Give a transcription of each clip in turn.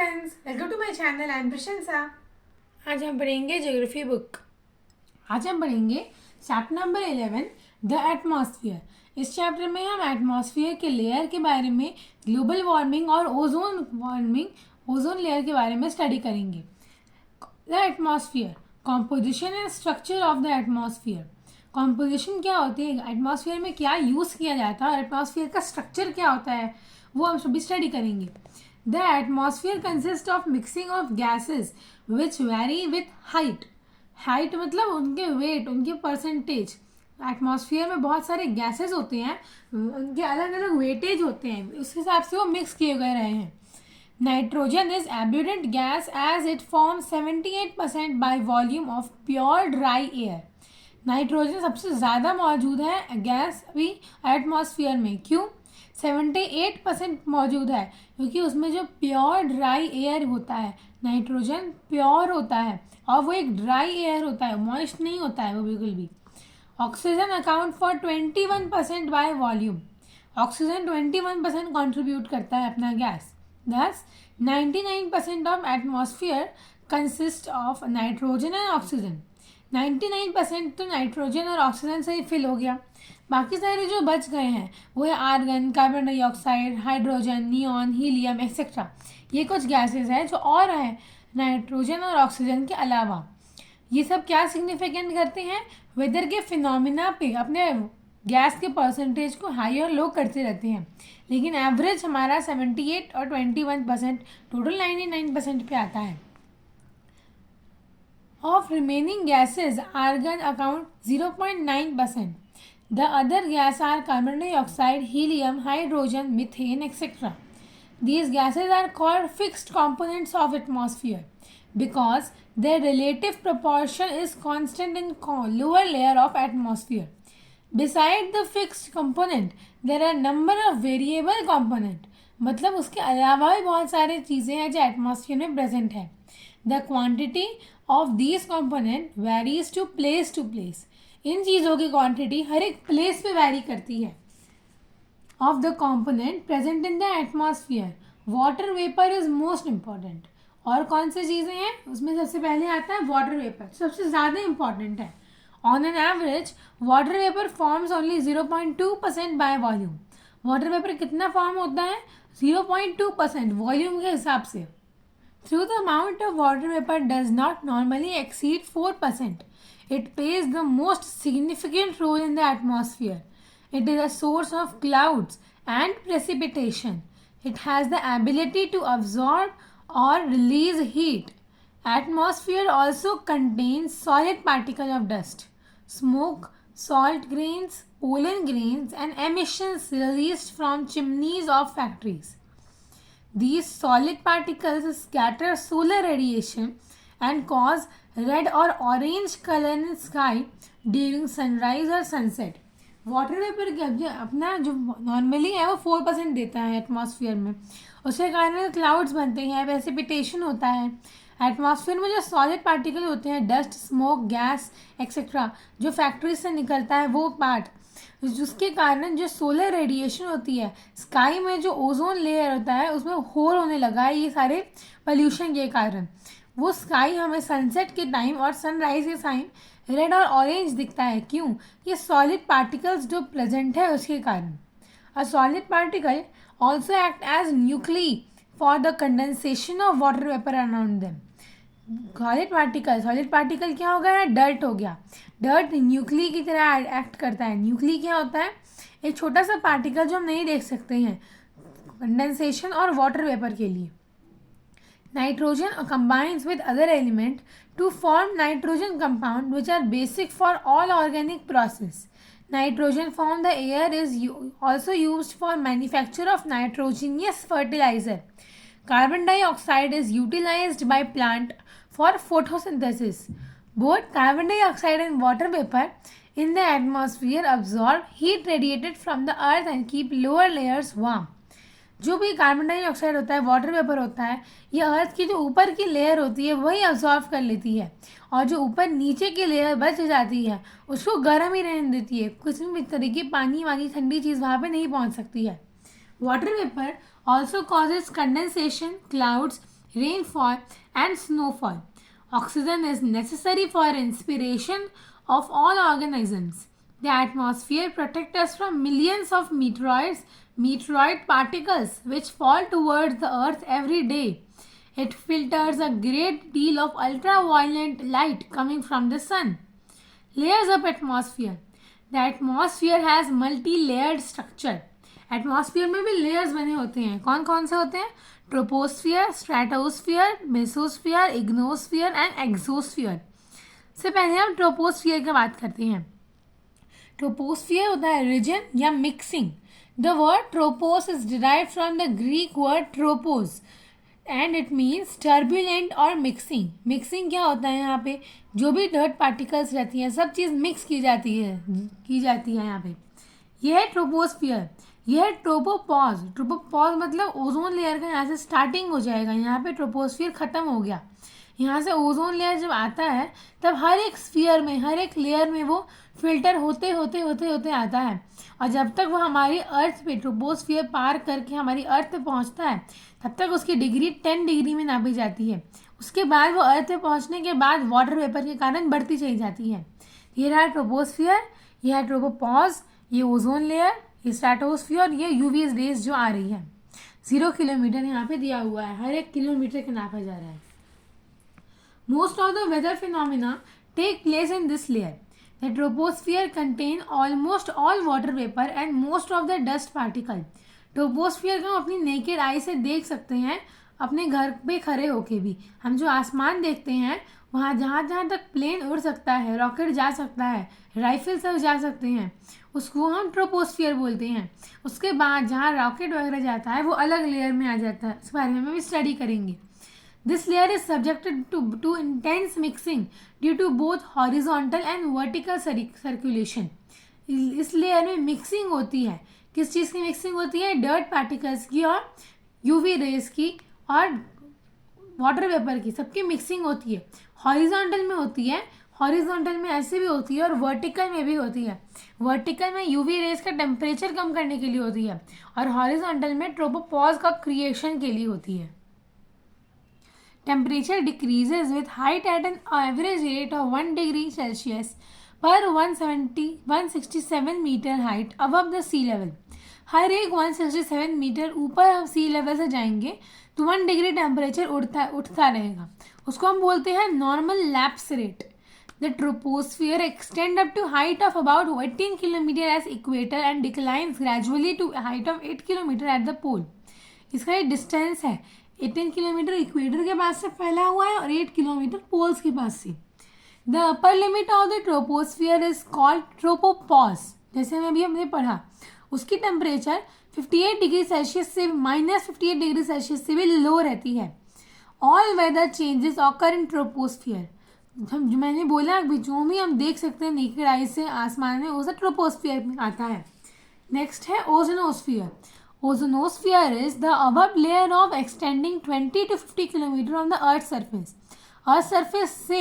Friends, welcome to my channel. I am Prashansa. आज हम पढ़ेंगे ज्योग्राफी बुक। आज हम पढ़ेंगे चैप्टर नंबर 11 द एटमॉस्फेयर। इस चैप्टर में हम एटमॉस्फेयर के लेयर के बारे में, ग्लोबल वार्मिंग और ओजोन लेयर के बारे में स्टडी करेंगे। The atmosphere, composition and structure of the atmosphere. Composition क्या होती है, एटमॉस्फेयर में क्या यूज़ किया जाता है और एटमॉस्फेयर का स्ट्रक्चर क्या होता है, वो हम सभी स्टडी करेंगे। The atmosphere consists of mixing of gases which vary with height. Height मतलब उनके weight, उनके परसेंटेज। एटमॉस्फेयर में बहुत सारे गैसेस होते हैं, उनके अलग अलग वेटेज होते हैं, उस हिसाब से वो मिक्स किए गए रहे हैं। Nitrogen is abundant gas as it form 78% by volume of pure dry air. Nitrogen सबसे ज़्यादा मौजूद है गैस अभी एटमॉस्फेयर में। क्यों? 78% मौजूद है क्योंकि उसमें जो प्योर ड्राई एयर होता है, नाइट्रोजन प्योर होता है और वो एक ड्राई एयर होता है, मॉइस्ट नहीं होता है वो बिल्कुल भी। Oxygen account for 21% by volume. Oxygen 21% contribute करता है अपना गैस। दस 99% of atmosphere consist of nitrogen and oxygen. 99% तो नाइट्रोजन और ऑक्सीजन से ही फिल हो गया। बाकी सारे जो बच गए हैं वो है argon, carbon dioxide, hydrogen, neon, helium etcetera. ये कुछ गैसेस हैं जो और हैं नाइट्रोजन और ऑक्सीजन के अलावा। ये सब क्या सिग्निफिकेंट करते हैं, वेदर के फिनोमिना पे अपने गैस के परसेंटेज को हाई और लो करते रहते हैं। लेकिन एवरेज हमारा 78 और 21%, टोटल 99% पे आता है। Of remaining gases, argon account 0.9%. The other gas are carbon dioxide, helium, hydrogen, methane, etc. These gases are called fixed components of atmosphere because their relative proportion is constant in lower layer of atmosphere. Beside the fixed component, there are number of variable component. मतलब उसके अलावा भी बहुत सारी चीज़ें हैं जो atmosphere में प्रेजेंट है। The quantity of these component varies to place. इन चीज़ों की क्वांटिटी हर एक प्लेस पे वैरी करती है। Of the component present in the atmosphere, water vapour is most important. और कौन सी चीज़ें हैं उसमें सबसे पहले आता है वाटर वेपर, सबसे ज़्यादा इंपॉर्टेंट है। On an average water vapour forms only 0.2% by volume. Water vapour कितना फॉर्म होता है? 0.2% वॉल्यूम के हिसाब से। Though the amount of water vapor does not normally exceed 4%, it plays the most significant role in the atmosphere. It is a source of clouds and precipitation. It has the ability to absorb or release heat. Atmosphere also contains solid particles of dust, smoke, salt grains, pollen grains, and emissions released from chimneys of factories. These solid particles scatter solar radiation and cause red or orange color in sky during sunrise or sunset. Water vapour अपना जो normally है वो 4% देता है atmosphere में, उसके कारण clouds बनते हैं, प्रेसिपिटेशन होता है। एटमॉस्फेयर में जो सॉलिड पार्टिकल होते हैं, डस्ट, स्मोक, गैस एक्सेट्रा, जो फैक्ट्री से निकलता है वो पार्ट, जिसके कारण जो सोलर रेडिएशन होती है, स्काई में जो ओजोन लेयर होता है उसमें होल होने लगा है ये सारे पोल्यूशन के कारण। वो स्काई हमें सनसेट के टाइम और सनराइज के टाइम रेड और ऑरेंज दिखता है। क्यों? ये सॉलिड पार्टिकल्स जो प्रेजेंट है उसके कारण। A solid particle also act as nuclei for the condensation of water vapour around them. Solid particle क्या हो गया? डर्ट हो गया। डर्ट न्यूक्ली की तरह एक्ट करता है। न्यूक्ली क्या होता है? एक छोटा सा पार्टिकल जो हम नहीं देख सकते हैं कंडेंसेशन और वाटर वेपर के लिए। Nitrogen combines with other element to form nitrogen compound which are basic for all organic process. Nitrogen from the air is also used for manufacture of nitrogenous fertilizer. Carbon dioxide is utilized by plant for photosynthesis. Both carbon dioxide and water vapor in the atmosphere absorb heat radiated from the earth and keep lower layers warm. जो भी carbon dioxide होता है, water vapour होता है, ये अर्थ की जो ऊपर की लेयर होती है वही अब्जॉर्व कर लेती है और जो ऊपर नीचे की लेयर बच जाती है उसको गर्म ही रहने देती है। किसी भी तरीके पानी वानी ठंडी चीज़ वहाँ पे नहीं पहुँच सकती है। Water vapour also causes condensation, clouds, rainfall, and snowfall. Oxygen is necessary for inspiration of all organisms. The atmosphere protects us from millions of meteoroid particles which fall towards the earth every day. It filters a great deal of ultraviolet light coming from the sun. Layers of atmosphere. The atmosphere has multi-layered structure. Atmosphere में भी layers बने होते हैं. कौन कौन से होते हैं? Troposphere, stratosphere, mesosphere, ionosphere and exosphere. से पहले हम ट्रोपोस्फियर की बात करते हैं. ट्रोपोस्फियर होता है रीजन या mixing. The word tropos is derived from the Greek word tropos and it means turbulent or mixing. Mixing क्या होता है? यहाँ पे जो भी डर्ट पार्टिकल्स रहती हैं सब चीज़ मिक्स की जाती है यहाँ पे. यह है ट्रोपोस्फियर. यह है ट्रोपोपॉज. ट्रोपोपॉज मतलब ओजोन लेयर का यहाँ से स्टार्टिंग हो जाएगा. यहाँ पे ट्रोपोस्फियर ख़त्म हो गया. यहाँ से ओजोन लेयर जब आता है तब हर एक स्फीयर में, हर एक लेयर में वो फिल्टर होते होते होते होते आता है. और जब तक वो हमारी अर्थ पे ट्रोपोस्फियर पार करके हमारी अर्थ पे पहुँचता है तब तक उसकी डिग्री 10 डिग्री में नापी जाती है. उसके बाद वो अर्थ पे पहुँचने के बाद वाटर वेपर के कारण बढ़ती चली जाती है. ये रहा ट्रोपोस्फियर, यह है ट्रोपोपॉज, ये ओजोन लेयर, ये स्ट्रेटोस्फियर, ये यूवी रेज जो आ रही है. 0 किलोमीटर यहाँ पे दिया हुआ है. हर एक किलोमीटर के नापा जा रहा है. Most of the weather phenomena take place in this layer. The troposphere contain almost all water vapor and most of the dust particle. Troposphere को हम अपनी नेकेड आई से देख सकते हैं अपने घर पे खड़े होके भी. हम जो आसमान देखते हैं वहाँ जहाँ जहाँ तक प्लेन उड़ सकता है, रॉकेट जा सकता है, राइफल सब जा सकते हैं, उसको हम ट्रोपोस्फियर बोलते हैं. उसके बाद जहाँ रॉकेट वगैरह जाता है वो अलग लेयर में आ जाता है. इस बारे में भी स्टडी करेंगे. This layer is subjected to intense mixing due to both horizontal and vertical circulation. इस लेयर में मिक्सिंग होती है. किस चीज़ की मिक्सिंग होती है? डर्ट पार्टिकल्स की और यूवी रेज की और वाटर वेपर की, सबकी मिक्सिंग होती है. हॉरिजॉन्टल में होती है, हॉरिजॉन्टल में ऐसे भी होती है और वर्टिकल में भी होती है. वर्टिकल में यूवी रेज का टेम्परेचर कम करने के लिए होती है और हॉरिजॉन्टल में ट्रोपोपॉज का क्रिएशन के लिए होती है. Temperature decreases with height at an average rate of 1 degree Celsius per 167 meter height above the sea level. हर एक 167 मीटर ऊपर हम सी लेवल से जाएंगे तो 1 डिग्री टेम्परेचर उठता रहेगा. उसको हम बोलते हैं normal lapse rate. The troposphere extends up to height of about 18 km as equator and declines gradually to height of 8 km at the pole. इसका एक डिस्टेंस है 18 किलोमीटर इक्वेटर के पास से फैला हुआ है और 8 किलोमीटर पोल्स के पास से. The upper limit of the troposphere is called tropopause. जैसे हमने अभी पढ़ा उसकी टेम्परेचर 58 डिग्री सेल्सियस से -58 डिग्री सेल्सियस से भी लो रहती है. All weather changes occur in troposphere. हम जो मैंने बोला अभी जो भी हम देख सकते हैं नेकेड आई से आसमान में वो सब ट्रोपोस्फियर में आता है. नेक्स्ट है ओजोनोस्फियर. Ozonosphere is the above layer of extending 20 to 50 km on the Earth's surface. Earth surface से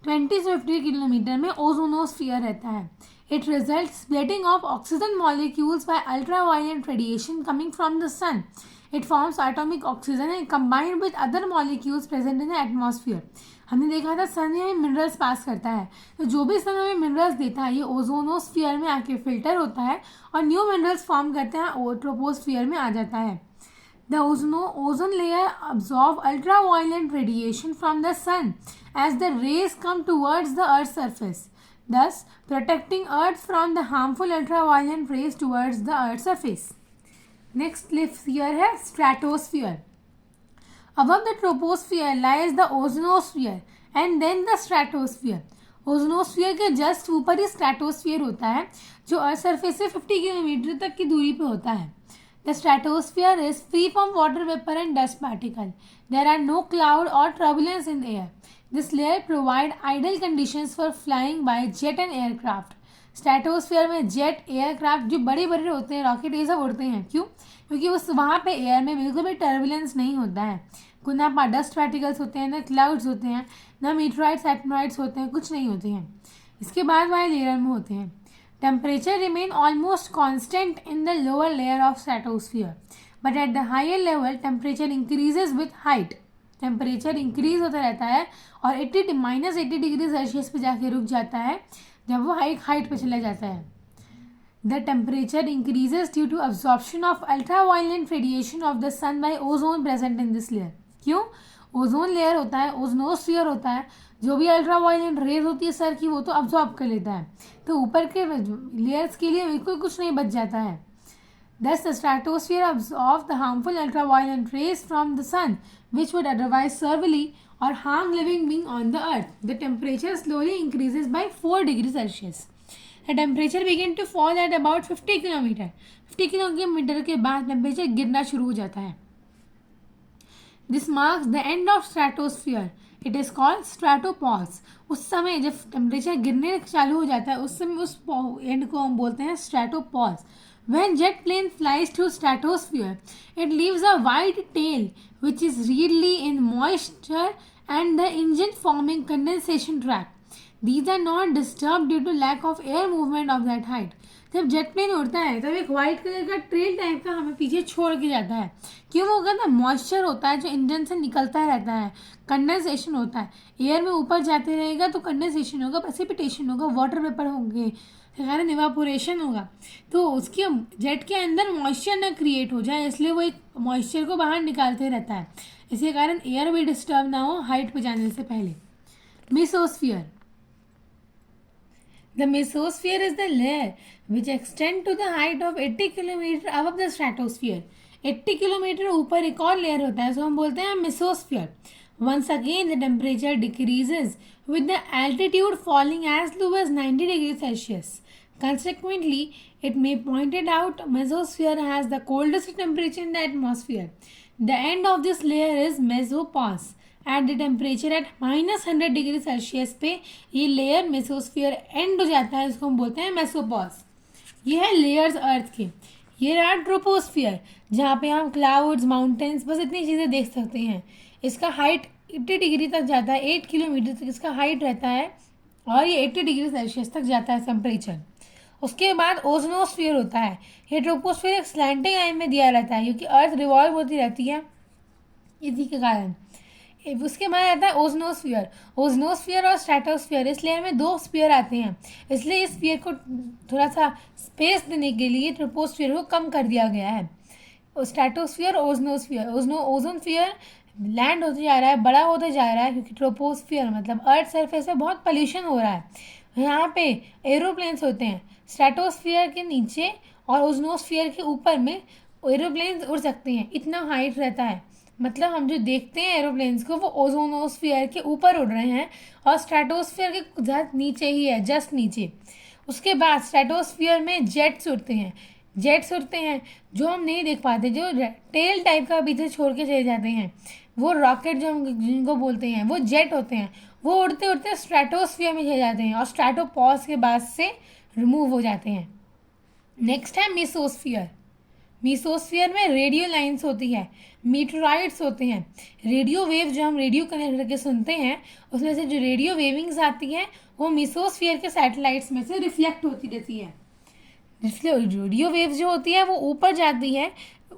20 से 50 किलोमीटर में ओजोनोस्फियर रहता है. It results splitting of oxygen molecules by ultraviolet radiation coming from the sun. It forms atomic oxygen and combined with other molecules present in the atmosphere. हमने देखा था सन में minerals पास करता है तो जो भी सन हमें मिनरल्स देता है ये ओजोनोस्फियर में आके फिल्टर होता है और न्यू मिनरल्स फॉर्म करते हैं और ट्रोपोस्फियर में आ जाता है. The ozone layer absorb ultraviolet radiation from the sun as the rays come towards the earth surface, thus protecting earth from the harmful ultraviolet rays towards the earth's surface. Next layer है stratosphere. Above the troposphere lies the ozonosphere and then the stratosphere. ओजोनोस्फियर के just ऊपर ही stratosphere होता है जो earth surface से 50 kilometre तक की दूरी पे होता है. The stratosphere is free from water vapor and dust particle. There are no cloud or turbulence in the air. This layer provide ideal conditions for flying by jet and aircraft. Stratosphere में jet aircraft जो बड़े बड़े होते हैं rocket ये सब उड़ते हैं. क्यों? क्योंकि उस वहाँ पे एयर में बिल्कुल भी टर्बुलेंस नहीं होता है. ना डस्ट पार्टिकल्स होते हैं, ना क्लाउड्स होते हैं, ना मीटरॉइड्स एटमॉइड्स होते हैं, कुछ नहीं होते हैं. इसके बाद वाले लेयर में होते हैं. Temperature remain almost constant in the lower layer of stratosphere but at the higher level temperature increases with height. Temperature increase होता रहता है और -80 डिग्री सेल्सियस पे जाके रुक जाता है जब वो हाइट पे चला जाता है. The temperature increases due to absorption of ultraviolet radiation of the sun by ozone present in this layer. क्यों? ओजोन लेयर होता है, ओजोनोस्फीयर होता है, जो भी अल्ट्रावायलेट रेज होती है सर की वो तो अब्जॉर्ब कर लेता है, तो ऊपर के लेयर्स के लिए बिल्कुल कुछ नहीं बच जाता है. Thus, the stratosphere absorbs the harmful ultraviolet rays from the sun, which would otherwise severely or harm living being on the earth. The temperature slowly increases by 4 degrees Celsius. The temperature began to fall at about 50 kilometre. 50 kilometre के बाद temperature गिरना शुरू हो जाता है. This marks the end of stratosphere. It is called stratopause. उस समय जब टेम्परेचर गिरने चालू हो जाता है उस समय उस एंड को हम बोलते हैं stratopause. When jet plane flies through stratosphere, it leaves a wide tail which is really in moisture and the engine forming condensation track. These are not disturbed due to lack of air movement of that height. जब jet plane उड़ता है तब एक white colour का trail type का हमें पीछे छोड़ के जाता है. क्यों होगा ना, मॉइस्चर होता है जो इंजन से निकलता रहता है, कंडेंसेशन होता है, एयर में ऊपर जाते रहेगा तो कंडेंसेशन होगा, प्रेसिपिटेशन होगा, वाटर वेपर होंगे, कारण इवापोरेशन होगा. तो उसके जेट के अंदर मॉइस्चर ना क्रिएट हो जाए इसलिए वो एक मॉइस्चर को बाहर निकालते रहता है, इसी कारण एयर भी डिस्टर्ब ना हो हाइट पे जाने से पहले. Mesosphere. The mesosphere is the layer which extends to the height of 80 kilometre above the stratosphere. 80 kilometre ऊपर एक और लेयर होता है, सो हम बोलते हैं mesosphere. Once again, the temperature decreases with the altitude falling as low as 90 degrees Celsius. Consequently, it may be pointed out mesosphere has the coldest temperature in the atmosphere. The end of this layer is mesopause. At the temperature at -100 degree Celsius पे ये layer mesosphere and हो जाता है, इसको हम बोलते हैं mesopause. ये है लेयर्स अर्थ के. ये रहा ट्रोपोस्फीयर जहाँ पे हम क्लाउड्स, माउंटेन्स, बस इतनी चीज़ें देख सकते हैं. इसका हाइट 80 डिग्री तक जाता है, 8 किलोमीटर तक इसका हाइट रहता है और ये 80 डिग्री सेल्सियस तक जाता है टेम्परेचर. उसके बाद ओजोनोस्फीयर होता है. ये ट्रोपोस्फीयर एक स्लैंटिंग लाइन में दिया रहता है क्योंकि अर्थ रिवॉल्व होती रहती है इसी के कारण. उसके बाद आता है ओजोनोस्फीयर. ओजोनोस्फीयर और स्ट्रेटोस्फीयर, इस लेयर में 2 स्फीयर आते हैं, इसलिए इस स्फीयर को थोड़ा सा स्पेस देने के लिए ट्रोपोस्फीयर को कम कर दिया गया है. Stratosphere, ozonosphere. ओजोनस्फीयर लैंड होते जा रहा है, बड़ा होते जा रहा है क्योंकि ट्रोपोस्फीयर मतलब अर्थ सरफेस पे बहुत पोल्यूशन हो रहा है. यहाँ पे एरोप्लेन्स होते हैं. स्ट्रेटोस्फीयर के नीचे और ओजोनोस्फीयर के ऊपर में एरोप्लेन्स उड़ सकते हैं, इतना हाइट रहता है. मतलब हम जो देखते हैं एरोप्लेन्स को वो ओजोनोस्फीयर के ऊपर उड़ रहे हैं और स्ट्रेटोस्फीयर के जस्ट नीचे ही है, जस्ट नीचे. उसके बाद स्ट्रेटोस्फीयर में जेट्स उड़ते हैं जो हम नहीं देख पाते, जो टेल टाइप का पीछे छोड़ के चले जाते हैं, वो रॉकेट जो हम जिनको बोलते हैं वो जेट होते हैं. वो उड़ते उड़ते स्ट्रेटोस्फीयर में चले जाते हैं और स्ट्रेटोपॉज के बाद से रिमूव हो जाते हैं. नेक्स्ट है मेसोस्फीयर. मेसोस्फीयर में रेडियो लाइन्स होती है, मीटरॉइड्स होते हैं. रेडियो वेव जो हम रेडियो कनेक्ट करके सुनते हैं उसमें से जो रेडियो वेविंग्स आती हैं वो मेसोस्फीयर के सैटेलाइट्स में से रिफ्लेक्ट होती रहती है. रेडियो वेव जो होती है वो ऊपर जाती है,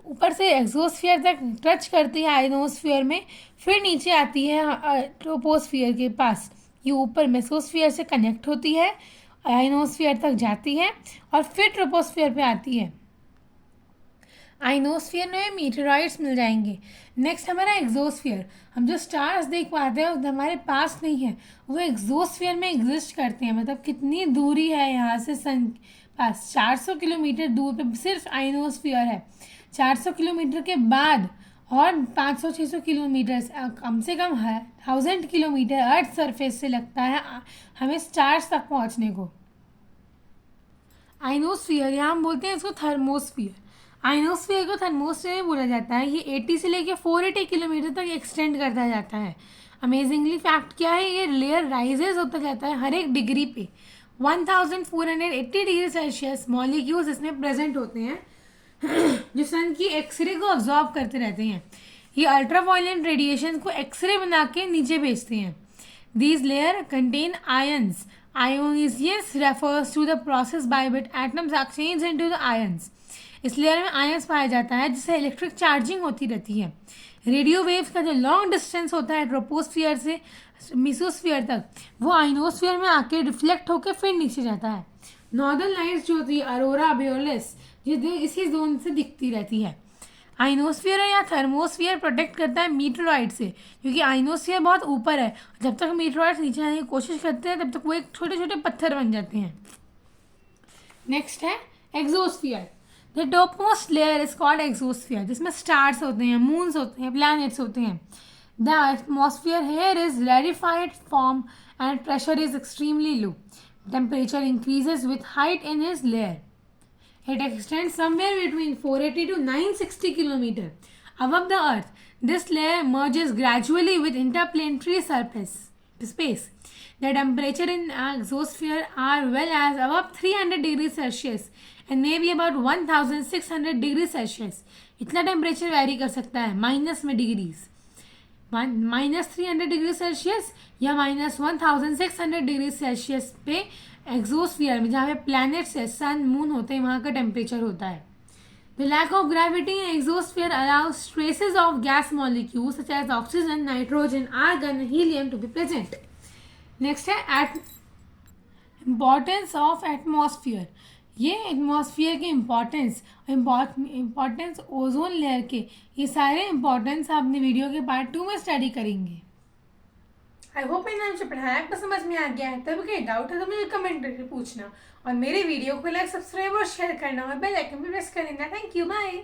ऊपर से एक्सोस्फीयर तक टच करती है आयनोस्फीयर में, फिर नीचे आती है ट्रोपोस्फीयर के पास. ये ऊपर मेसोस्फीयर से कनेक्ट होती है, आयनोस्फीयर तक जाती है और फिर ट्रोपोस्फीयर पे आती है. आइनोस्फीयर में मीटरॉइड्स मिल जाएंगे. नेक्स्ट हमारा एक्सोस्फीयर. हम जो स्टार्स देख पाते हैं वो हमारे पास नहीं है, वो एक्सोस्फीयर में एग्जिस्ट करते हैं. मतलब कितनी दूरी है यहाँ से सन पास, 400 किलोमीटर दूर पे सिर्फ आइनोस्फीयर है. 400 किलोमीटर के बाद और 500-600 किलोमीटर, कम से कम 1000 किलोमीटर अर्थ सरफेस से लगता है हमें स्टार्स तक पहुँचने को. आइनोस्फीयर या हम बोलते हैं इसको थर्मोस्फीयर. आइनोस्फीयर को थर्मोस्फीयर बोला जाता है. ये 80 से लेकर 480 किलोमीटर तक एक्सटेंड करता जाता है. अमेजिंगली फैक्ट क्या है, ये लेयर राइजेस होता जाता है हर एक डिग्री पे. 1480 डिग्री सेल्सियस मॉलिक्यूल्स इसमें प्रेजेंट होते हैं जो सन की एक्सरे को ऑब्जॉर्व करते रहते हैं. ये अल्ट्रावायलेट रेडिएशन को एक्सरे बना के नीचे भेजते हैं. These layer contain ions. Ionization refers to the process by which atoms exchange into the ions. इस लेयर में आयंस पाया जाता है जिससे इलेक्ट्रिक चार्जिंग होती रहती है. रेडियो वेव्स का जो लॉन्ग डिस्टेंस होता है ट्रोपोस्फियर से मेसोस्फियर तक, वो आइनोस्फियर में आके रिफ्लेक्ट होकर फिर नीचे जाता है। नॉर्दर्न लाइट्स जो होती है अरोरा बोरियलिस, ये इसी जोन से दिखती रहती है। आइनोस्फियर या थर्मोस्फियर प्रोटेक्ट करता है मीटरोइड से, क्योंकि आइनोस्फियर बहुत ऊपर है। जब तक मीटरोइड्स नीचे आने की कोशिश करते हैं तब तक वो एक छोटे छोटे पत्थर बन जाते हैं। नेक्स्ट है exosphere. The topmost layer is called exosphere, जिसमें स्टार्स होते हैं, मून्स होते हैं, प्लैनेट्स होते हैं। The atmosphere here is rarefied form and pressure is extremely low. Temperature increases with height in his layer. It extends somewhere between 480 to 960 km above the Earth. This layer merges gradually with interplanetary space. The temperature in exosphere are well as above 300 degrees Celsius and maybe about 1600 degrees Celsius. इतना temperature vary कर सकता है minus में degrees, -300 degree Celsius या -1600 degree Celsius पे exosphere में, जहाँ पे प्लैनेट्स है, सन, मून होते हैं, वहाँ का टेम्परेचर होता है। The lack of gravity in exosphere allows traces of gas molecules such as oxygen, nitrogen, argon, helium to be present. Next है इम्पॉर्टेंस ऑफ एटमॉस्फेयर। ये एटमॉस्फेयर के इम्पॉर्टेंस ओजोन लेयर के, ये सारे इम्पॉर्टेंस आप अपने वीडियो के पार्ट 2 में स्टडी करेंगे। आई होप मैंने आपसे पढ़ाया आपको समझ में आ गया है। तब कोई डाउट है तो मुझे कमेंट करके पूछना, और मेरे वीडियो को लाइक, सब्सक्राइब और शेयर करना, और बेल आइकन भी प्रेस कर देना। Thank you, bye.